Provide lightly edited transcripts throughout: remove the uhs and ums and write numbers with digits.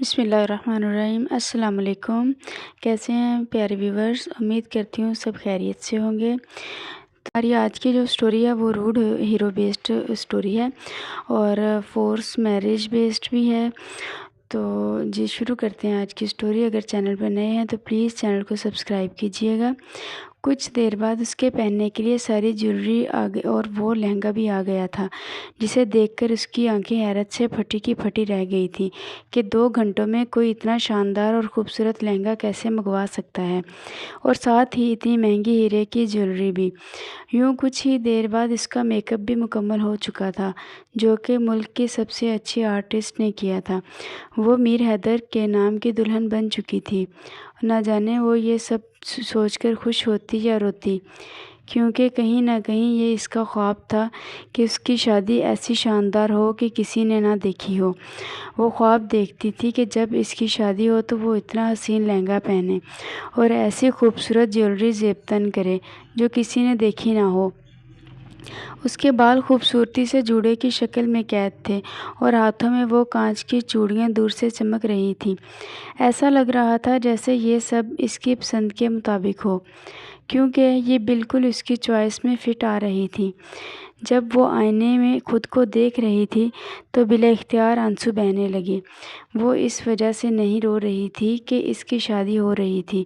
بسم اللہ الرحمن الرحیم۔ السلام علیکم۔ کیسے ہیں پیارے ویورز؟ امید کرتی ہوں سب خیریت سے ہوں گے۔ ہماری آج کی جو سٹوری ہے وہ روڈ ہیرو بیسڈ سٹوری ہے اور فورس میرج بیسڈ بھی ہے۔ تو جی شروع کرتے ہیں آج کی سٹوری۔ اگر چینل پر نئے ہیں تو پلیز چینل کو سبسکرائب کیجیے گا۔ کچھ دیر بعد اس کے پہننے کے لیے ساری جیولری آ گئی اور وہ لہنگا بھی آ گیا تھا، جسے دیکھ کر اس کی آنکھیں حیرت سے پھٹی کی پھٹی رہ گئی تھیں کہ 2 گھنٹوں میں کوئی اتنا شاندار اور خوبصورت لہنگا کیسے منگوا سکتا ہے، اور ساتھ ہی اتنی مہنگی ہیرے کی جیولری بھی۔ یوں کچھ ہی دیر بعد اس کا میک اپ بھی مکمل ہو چکا تھا، جو کہ ملک کی سب سے اچھی آرٹسٹ نے کیا تھا۔ وہ میر حیدر کے نام کی دلہن بن چکی تھی۔ نہ جانے وہ یہ سب سوچ کر خوش ہوتی یا روتی، کیونکہ کہیں نہ کہیں یہ اس کا خواب تھا کہ اس کی شادی ایسی شاندار ہو کہ کسی نے نہ دیکھی ہو۔ وہ خواب دیکھتی تھی کہ جب اس کی شادی ہو تو وہ اتنا حسین لہنگا پہنے اور ایسی خوبصورت جیولری زیب تن کرے جو کسی نے دیکھی نہ ہو۔ اس کے بال خوبصورتی سے جوڑے کی شکل میں قید تھے اور ہاتھوں میں وہ کانچ کی چوڑیاں دور سے چمک رہی تھیں۔ ایسا لگ رہا تھا جیسے یہ سب اس کی پسند کے مطابق ہو، کیونکہ یہ بالکل اس کی چوائس میں فٹ آ رہی تھی۔ جب وہ آئینے میں خود کو دیکھ رہی تھی تو بلا اختیار آنسو بہنے لگے۔ وہ اس وجہ سے نہیں رو رہی تھی کہ اس کی شادی ہو رہی تھی،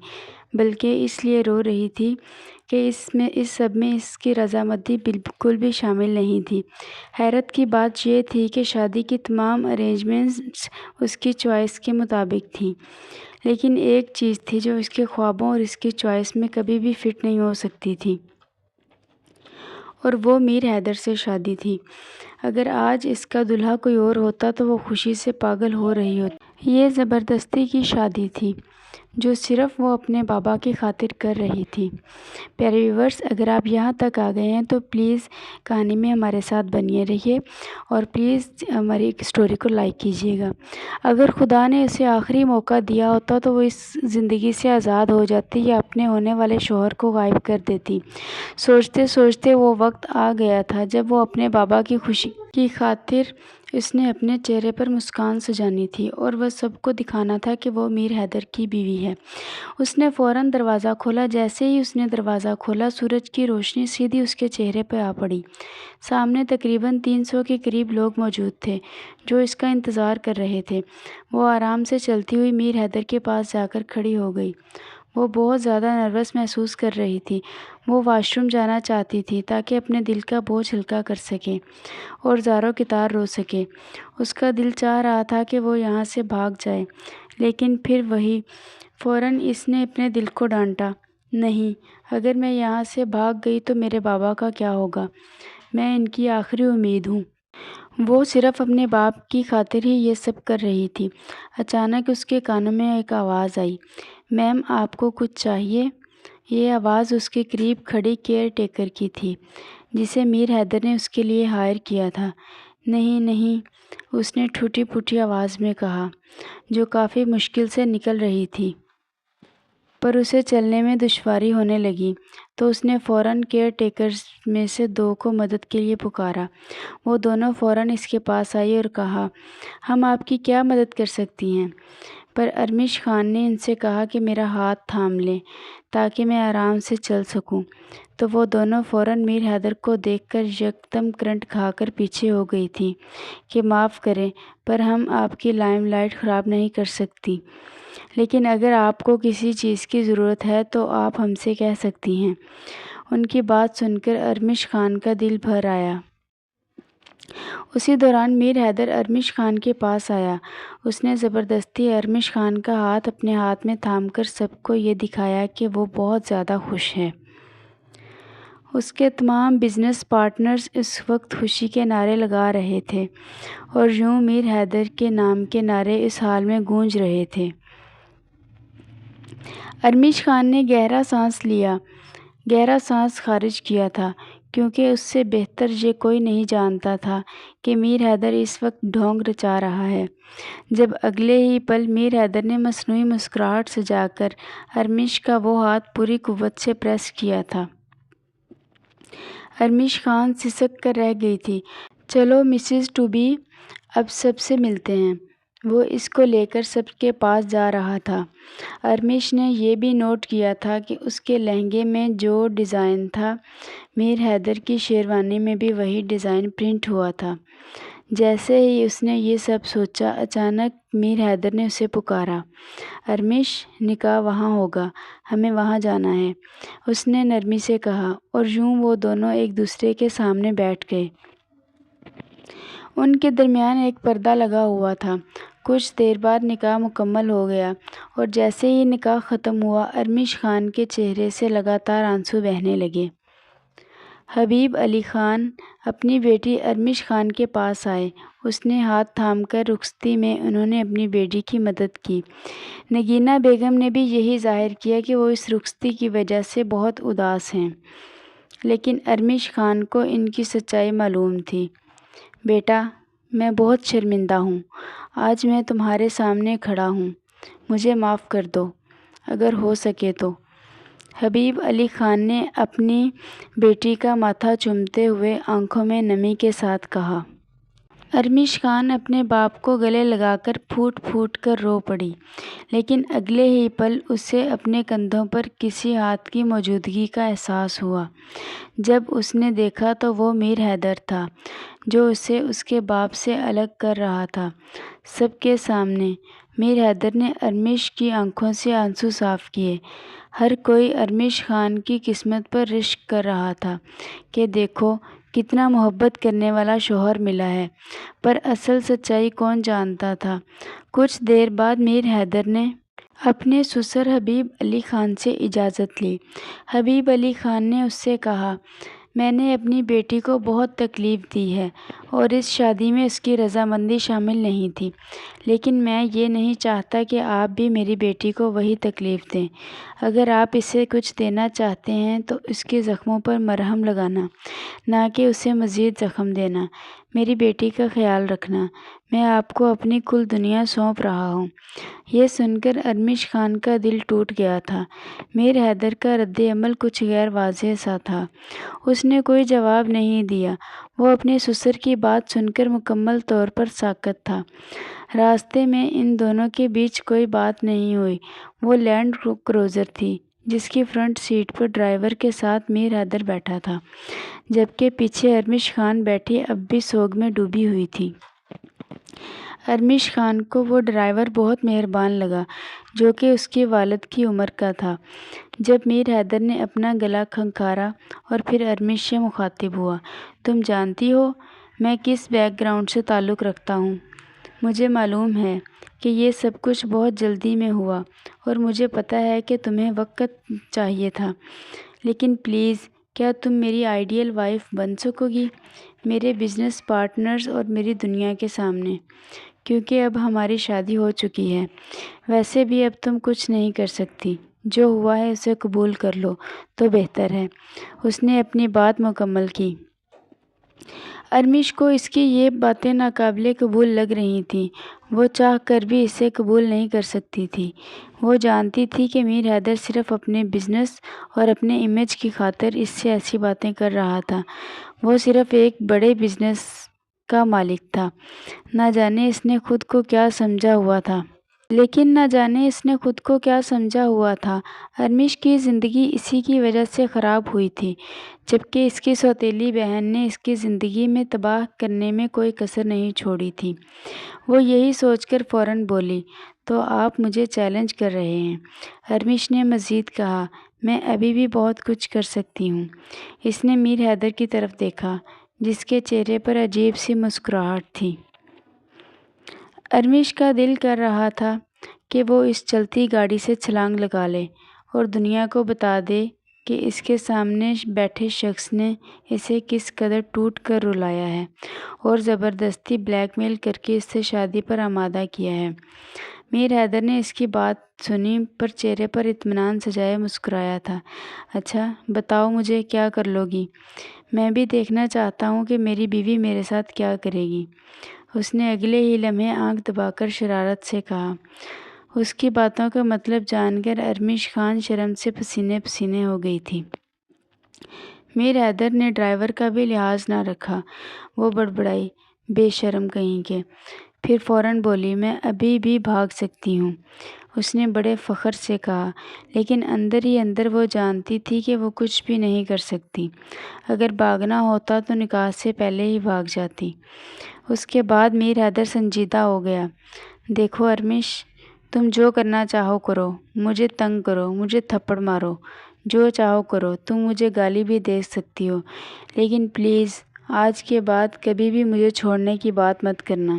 بلکہ اس لیے رو رہی تھی کہ اس سب میں اس کی رضامندی بالکل بھی شامل نہیں تھی۔ حیرت کی بات یہ تھی کہ شادی کی تمام ارینجمنٹس اس کی چوائس کے مطابق تھیں، لیکن ایک چیز تھی جو اس کے خوابوں اور اس کی چوائس میں کبھی بھی فٹ نہیں ہو سکتی تھی، اور وہ میر حیدر سے شادی تھی۔ اگر آج اس کا دلہا کوئی اور ہوتا تو وہ خوشی سے پاگل ہو رہی ہوتی۔ یہ زبردستی کی شادی تھی جو صرف وہ اپنے بابا کی خاطر کر رہی تھی۔ پیارے ویورز، اگر آپ یہاں تک آ گئے ہیں تو پلیز کہانی میں ہمارے ساتھ بنیے رہیے اور پلیز ہماری سٹوری کو لائک کیجیے گا۔ اگر خدا نے اسے آخری موقع دیا ہوتا تو وہ اس زندگی سے آزاد ہو جاتی یا اپنے ہونے والے شوہر کو غائب کر دیتی۔ سوچتے سوچتے وہ وقت آ گیا تھا جب وہ اپنے بابا کی خوشی کی خاطر اس نے اپنے چہرے پر مسکان سجانی تھی اور وہ سب کو دکھانا تھا کہ وہ میر حیدر کی بیوی ہے۔ اس نے فوراً دروازہ کھولا۔ جیسے ہی اس نے دروازہ کھولا، سورج کی روشنی سیدھی اس کے چہرے پہ آ پڑی۔ سامنے تقریباً 300 کے قریب لوگ موجود تھے جو اس کا انتظار کر رہے تھے۔ وہ آرام سے چلتی ہوئی میر حیدر کے پاس جا کر کھڑی ہو گئی۔ وہ بہت زیادہ نروس محسوس کر رہی تھی۔ وہ واش روم جانا چاہتی تھی تاکہ اپنے دل کا بوجھ ہلکا کر سکے اور زاروں کی طرح رو سکے۔ اس کا دل چاہ رہا تھا کہ وہ یہاں سے بھاگ جائے، لیکن پھر وہی فوراً اس نے اپنے دل کو ڈانٹا، نہیں، اگر میں یہاں سے بھاگ گئی تو میرے بابا کا کیا ہوگا؟ میں ان کی آخری امید ہوں۔ وہ صرف اپنے باپ کی خاطر ہی یہ سب کر رہی تھی۔ اچانک اس کے کانوں میں ایک آواز آئی، میم آپ کو کچھ چاہیے؟ یہ آواز اس کے قریب کھڑی کیئر ٹیکر کی تھی، جسے میر حیدر نے اس کے لیے ہائر کیا تھا۔ نہیں نہیں، اس نے ٹوٹی پھوٹی آواز میں کہا، جو کافی مشکل سے نکل رہی تھی، پر اسے چلنے میں دشواری ہونے لگی۔ تو اس نے فوراً کیئر ٹیکرز میں سے 2 کو مدد کے لیے پکارا۔ وہ دونوں فوراً اس کے پاس آئی اور کہا، ہم آپ کی کیا مدد کر سکتی ہیں؟ پر ارمش خان نے ان سے کہا کہ میرا ہاتھ تھام لیں تاکہ میں آرام سے چل سکوں۔ تو وہ دونوں فوراً میر حیدر کو دیکھ کر یکدم کرنٹ کھا کر پیچھے ہو گئی تھیں کہ معاف کریں، پر ہم آپ کی لائم لائٹ خراب نہیں کر سکتی، لیکن اگر آپ کو کسی چیز کی ضرورت ہے تو آپ ہم سے کہہ سکتی ہیں۔ ان کی بات سن کر ارمش خان کا دل بھر آیا۔ اسی دوران میر حیدر ارمش خان کے پاس آیا۔ اس نے زبردستی ارمش خان کا ہاتھ اپنے ہاتھ میں تھام کر سب کو یہ دکھایا کہ وہ بہت زیادہ خوش ہے۔ اس کے تمام بزنس پارٹنرز اس وقت خوشی کے نعرے لگا رہے تھے اور یوں میر حیدر کے نام کے نعرے اس حال میں گونج رہے تھے۔ ارمش خان نے گہرا سانس لیا، گہرا سانس خارج کیا تھا، کیونکہ اس سے بہتر یہ کوئی نہیں جانتا تھا کہ میر حیدر اس وقت ڈھونگ رچا رہا ہے۔ جب اگلے ہی پل میر حیدر نے مصنوعی مسکراہٹ سجا کر ارمش کا وہ ہاتھ پوری قوت سے پریس کیا تھا۔ ارمش خان سسک کر رہ گئی تھی۔ چلو مسز ٹو بی، اب سب سے ملتے ہیں۔ وہ اس کو لے کر سب کے پاس جا رہا تھا۔ ارمیش نے یہ بھی نوٹ کیا تھا کہ اس کے لہنگے میں جو ڈیزائن تھا، میر حیدر کی شیروانی میں بھی وہی ڈیزائن پرنٹ ہوا تھا۔ جیسے ہی اس نے یہ سب سوچا، اچانک میر حیدر نے اسے پکارا، ارمیش، نکاح وہاں ہوگا، ہمیں وہاں جانا ہے، اس نے نرمی سے کہا، اور یوں وہ دونوں ایک دوسرے کے سامنے بیٹھ گئے۔ ان کے درمیان ایک پردہ لگا ہوا تھا۔ کچھ دیر بعد نکاح مکمل ہو گیا، اور جیسے ہی نکاح ختم ہوا، ارمیش خان کے چہرے سے لگاتار آنسو بہنے لگے۔ حبیب علی خان اپنی بیٹی ارمیش خان کے پاس آئے۔ اس نے ہاتھ تھام کر رخصتی میں انہوں نے اپنی بیٹی کی مدد کی۔ نگینہ بیگم نے بھی یہی ظاہر کیا کہ وہ اس رخصتی کی وجہ سے بہت اداس ہیں، لیکن ارمیش خان کو ان کی سچائی معلوم تھی۔ بیٹا، میں بہت شرمندہ ہوں، آج میں تمہارے سامنے کھڑا ہوں، مجھے معاف کر دو، اگر ہو سکے تو۔ حبیب علی خان نے اپنی بیٹی کا ماتھا چومتے ہوئے آنکھوں میں نمی کے ساتھ کہا۔ ارمیش خان اپنے باپ کو گلے لگا کر پھوٹ پھوٹ کر رو پڑی، لیکن اگلے ہی پل اسے اپنے کندھوں پر کسی ہاتھ کی موجودگی کا احساس ہوا۔ جب اس نے دیکھا تو وہ میر حیدر تھا، جو اسے اس کے باپ سے الگ کر رہا تھا۔ سب کے سامنے میر حیدر نے ارمیش کی آنکھوں سے آنسو صاف کیے۔ ہر کوئی ارمیش خان کی قسمت پر رشک کر رہا تھا کہ دیکھو کتنا محبت کرنے والا شوہر ملا ہے، پر اصل سچائی کون جانتا تھا۔ کچھ دیر بعد میر حیدر نے اپنے سسر حبیب علی خان سے اجازت لی۔ حبیب علی خان نے اس سے کہا، میں نے اپنی بیٹی کو بہت تکلیف دی ہے، اور اس شادی میں اس کی رضامندی شامل نہیں تھی، لیکن میں یہ نہیں چاہتا کہ آپ بھی میری بیٹی کو وہی تکلیف دیں۔ اگر آپ اسے کچھ دینا چاہتے ہیں تو اس کے زخموں پر مرہم لگانا، نہ کہ اسے مزید زخم دینا۔ میری بیٹی کا خیال رکھنا، میں آپ کو اپنی کل دنیا سونپ رہا ہوں۔ یہ سن کر ارمیش خان کا دل ٹوٹ گیا تھا۔ میر حیدر کا رد عمل کچھ غیر واضح سا تھا۔ اس نے کوئی جواب نہیں دیا۔ وہ اپنے سسر کی بات سن کر مکمل طور پر ساکت تھا۔ راستے میں ان دونوں کے بیچ کوئی بات نہیں ہوئی۔ وہ لینڈ کروزر تھی، جس کی فرنٹ سیٹ پر ڈرائیور کے ساتھ میر حیدر بیٹھا تھا، جبکہ پیچھے ارمیش خان بیٹھی اب بھی سوگ میں ڈوبی ہوئی تھی۔ ارمیش خان کو وہ ڈرائیور بہت مہربان لگا، جو کہ اس کے والد کی عمر کا تھا۔ جب میر حیدر نے اپنا گلا کھنکھارا اور پھر ارمیش سے مخاطب ہوا، تم جانتی ہو میں کس بیک گراؤنڈ سے تعلق رکھتا ہوں؟ مجھے معلوم ہے کہ یہ سب کچھ بہت جلدی میں ہوا، اور مجھے پتہ ہے کہ تمہیں وقت چاہیے تھا، لیکن پلیز کیا تم میری آئیڈیل وائف بن سکو گی، میرے بزنس پارٹنرز اور میری دنیا کے سامنے؟ کیونکہ اب ہماری شادی ہو چکی ہے، ویسے بھی اب تم کچھ نہیں کر سکتی، جو ہوا ہے اسے قبول کر لو تو بہتر ہے۔ اس نے اپنی بات مکمل کی۔ ارمیش کو اس کی یہ باتیں ناقابل قبول لگ رہی تھیں۔ وہ چاہ کر بھی اسے قبول نہیں کر سکتی تھی۔ وہ جانتی تھی کہ میر حیدر صرف اپنے بزنس اور اپنے امیج کی خاطر اس سے ایسی باتیں کر رہا تھا۔ وہ صرف ایک بڑے بزنس کا مالک تھا۔ نہ جانے اس نے خود کو کیا سمجھا ہوا تھا۔ ارمیش کی زندگی اسی کی وجہ سے خراب ہوئی تھی، جبکہ اس کی سوتیلی بہن نے اس کی زندگی میں تباہ کرنے میں کوئی کسر نہیں چھوڑی تھی۔ وہ یہی سوچ کر فوراً بولی، تو آپ مجھے چیلنج کر رہے ہیں؟ ارمیش نے مزید کہا، میں ابھی بھی بہت کچھ کر سکتی ہوں۔ اس نے میر حیدر کی طرف دیکھا، جس کے چہرے پر عجیب سی مسکراہٹ تھی۔ ارمیش کا دل کر رہا تھا کہ وہ اس چلتی گاڑی سے چھلانگ لگا لے اور دنیا کو بتا دے کہ اس کے سامنے بیٹھے شخص نے اسے کس قدر ٹوٹ کر رلایا ہے اور زبردستی بلیک میل کر کے اس سے شادی پر آمادہ کیا ہے۔ میر حیدر نے اس کی بات سنی، پر چہرے پر اطمینان سجائے مسکرایا تھا۔ اچھا بتاؤ، مجھے کیا کر لو گی؟ میں بھی دیکھنا چاہتا ہوں کہ میری بیوی میرے ساتھ کیا کرے گی۔ اس نے اگلے ہی لمحے آنکھ دبا کر شرارت سے کہا۔ اس کی باتوں کا مطلب جان کر ارمیش خان شرم سے پسینے پسینے ہو گئی تھی۔ میر حیدر نے ڈرائیور کا بھی لحاظ نہ رکھا۔ وہ بڑبڑائی، بے شرم کہیں کے، پھر فوراً بولی، میں ابھی بھی بھاگ سکتی ہوں، اس نے بڑے فخر سے کہا، لیکن اندر ہی اندر وہ جانتی تھی کہ وہ کچھ بھی نہیں کر سکتی۔ اگر بھاگنا ہوتا تو نکاح سے پہلے ہی بھاگ جاتی۔ اس کے بعد میر حیدر سنجیدہ ہو گیا۔ دیکھو ارمش، تم جو کرنا چاہو کرو، مجھے تنگ کرو، مجھے تھپڑ مارو، جو چاہو کرو، تم مجھے گالی بھی دے سکتی ہو، لیکن پلیز آج کے بعد کبھی بھی مجھے چھوڑنے کی بات مت کرنا۔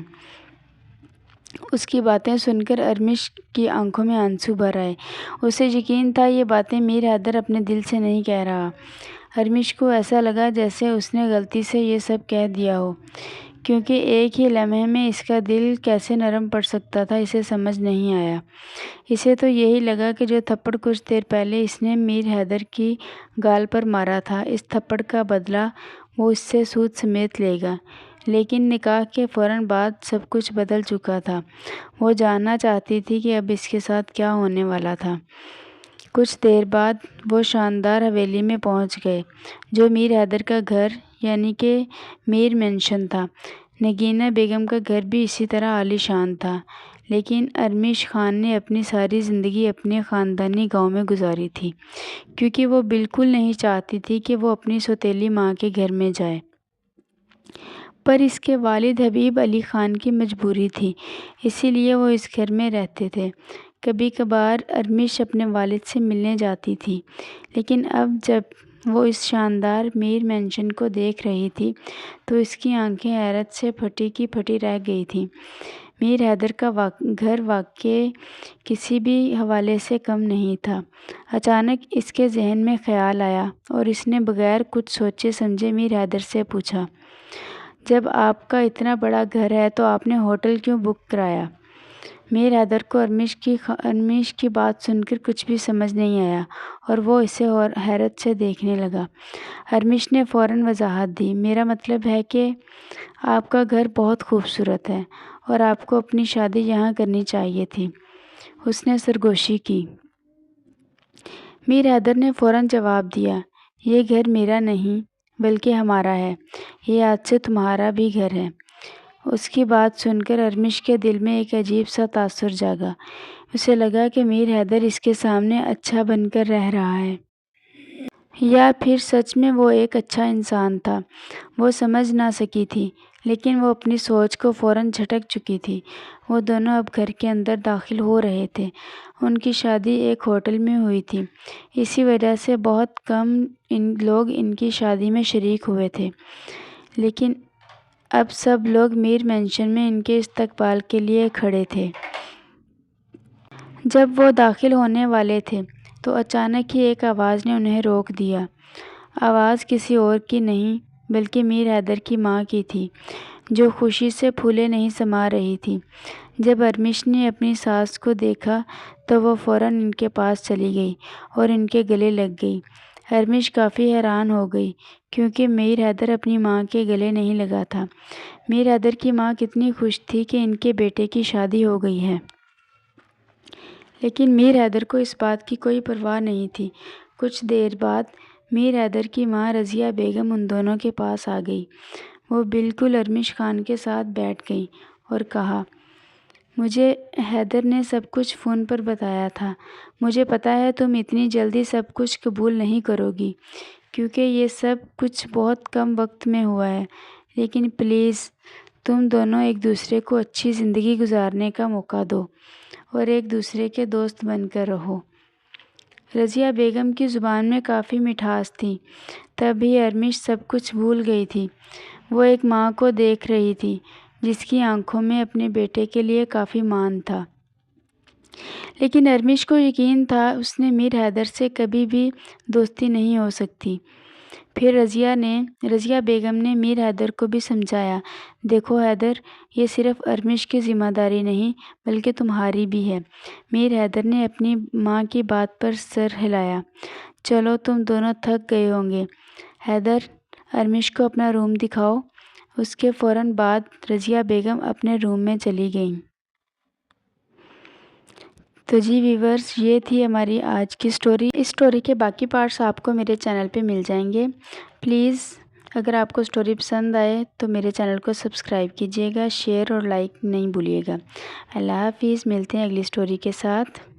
اس کی باتیں سن کر ارمش کی آنکھوں میں آنسو بھر آئے۔ اسے یقین تھا یہ باتیں میر حیدر اپنے دل سے نہیں کہہ رہا۔ ارمش کو ایسا لگا جیسے اس نے غلطی سے یہ سب کہہ دیا ہو، کیونکہ ایک ہی لمحے میں اس کا دل کیسے نرم پڑ سکتا تھا اسے سمجھ نہیں آیا۔ اسے تو یہی لگا کہ جو تھپڑ کچھ دیر پہلے اس نے میر حیدر کی گال پر مارا تھا، اس تھپڑ کا بدلہ وہ اس سے سود سمیت لے گا۔ لیکن نکاح کے فوراً بعد سب کچھ بدل چکا تھا۔ وہ جاننا چاہتی تھی کہ اب اس کے ساتھ کیا ہونے والا تھا۔ کچھ دیر بعد وہ شاندار حویلی میں پہنچ گئے، جو میر حیدر کا گھر یعنی کہ میر مینشن تھا۔ نگینہ بیگم کا گھر بھی اسی طرح عالی شان تھا، لیکن ارمش خان نے اپنی ساری زندگی اپنے خاندانی گاؤں میں گزاری تھی، کیونکہ وہ بالکل نہیں چاہتی تھی کہ وہ اپنی سوتیلی ماں کے گھر میں جائے۔ پر اس کے والد حبیب علی خان کی مجبوری تھی، اسی لیے وہ اس گھر میں رہتے تھے۔ کبھی کبھار ارمش اپنے والد سے ملنے جاتی تھی، لیکن اب جب وہ اس شاندار میر مینشن کو دیکھ رہی تھی تو اس کی آنکھیں حیرت سے پھٹی کی پھٹی رہ گئی تھیں۔ میر حیدر کا گھر واقعی کسی بھی حوالے سے کم نہیں تھا۔ اچانک اس کے ذہن میں خیال آیا اور اس نے بغیر کچھ سوچے سمجھے میر حیدر سے پوچھا، جب آپ کا اتنا بڑا گھر ہے تو آپ نے ہوٹل کیوں بک کرایا؟ میر حیدر کو ارمش کی بات سن کر کچھ بھی سمجھ نہیں آیا اور وہ اسے حیرت سے دیکھنے لگا۔ ارمش نے فوراً وضاحت دی، میرا مطلب ہے کہ آپ کا گھر بہت خوبصورت ہے اور آپ کو اپنی شادی یہاں کرنی چاہیے تھی۔ اس نے سرگوشی کی۔ میر حیدر نے فوراً جواب دیا، یہ گھر میرا نہیں بلکہ ہمارا ہے، یہ آج سے تمہارا بھی گھر ہے۔ اس کی بات سن کر ارمش کے دل میں ایک عجیب سا تاثر جاگا۔ اسے لگا کہ میر حیدر اس کے سامنے اچھا بن کر رہ رہا ہے، یا پھر سچ میں وہ ایک اچھا انسان تھا۔ وہ سمجھ نہ سکی تھی، لیکن وہ اپنی سوچ کو فوراً جھٹک چکی تھی۔ وہ دونوں اب گھر کے اندر داخل ہو رہے تھے۔ ان کی شادی ایک ہوٹل میں ہوئی تھی، اسی وجہ سے بہت کم لوگ ان کی شادی میں شریک ہوئے تھے، لیکن اب سب لوگ میر مینشن میں ان کے استقبال کے لیے کھڑے تھے۔ جب وہ داخل ہونے والے تھے تو اچانک ہی ایک آواز نے انہیں روک دیا۔ آواز کسی اور کی نہیں بلکہ میر حیدر کی ماں کی تھی، جو خوشی سے پھولے نہیں سما رہی تھی۔ جب ارمش نے اپنی ساس کو دیکھا تو وہ فوراً ان کے پاس چلی گئی اور ان کے گلے لگ گئی۔ ارمش کافی حیران ہو گئی، کیونکہ میر حیدر اپنی ماں کے گلے نہیں لگا تھا۔ میر حیدر کی ماں کتنی خوش تھی کہ ان کے بیٹے کی شادی ہو گئی ہے، لیکن میر حیدر کو اس بات کی کوئی پرواہ نہیں تھی۔ کچھ دیر بعد میر حیدر کی ماں رضیہ بیگم ان دونوں کے پاس آ گئی۔ وہ بالکل ارمش خان کے ساتھ بیٹھ گئیں اور کہا، مجھے حیدر نے سب کچھ فون پر بتایا تھا۔ مجھے پتہ ہے تم اتنی جلدی سب کچھ قبول نہیں کرو گی، کیونکہ یہ سب کچھ بہت کم وقت میں ہوا ہے، لیکن پلیز تم دونوں ایک دوسرے کو اچھی زندگی گزارنے کا موقع دو اور ایک دوسرے کے دوست بن کر رہو۔ رضیہ بیگم کی زبان میں کافی مٹھاس تھی۔ تبھی ارمش سب کچھ بھول گئی تھی۔ وہ ایک ماں کو دیکھ رہی تھی جس کی آنکھوں میں اپنے بیٹے کے لیے کافی مان تھا، لیکن ارمش کو یقین تھا اس نے میر حیدر سے کبھی بھی دوستی نہیں ہو سکتی۔ پھر رضیہ بیگم نے میر حیدر کو بھی سمجھایا، دیکھو حیدر، یہ صرف ارمش کی ذمہ داری نہیں بلکہ تمہاری بھی ہے۔ میر حیدر نے اپنی ماں کی بات پر سر ہلایا، چلو تم دونوں تھک گئے ہوں گے، حیدر ارمش کو اپنا روم دکھاؤ۔ اس کے فوراً بعد رضیہ بیگم اپنے روم میں چلی گئیں۔ تو جی ویورز، یہ تھی ہماری آج کی سٹوری۔ اس سٹوری کے باقی پارٹس آپ کو میرے چینل پہ مل جائیں گے۔ پلیز اگر آپ کو اسٹوری پسند آئے تو میرے چینل کو سبسکرائب کیجیے گا، شیئر اور لائک نہیں بھولیے گا۔ اللہ حافظ، ملتے ہیں اگلی اسٹوری کے ساتھ۔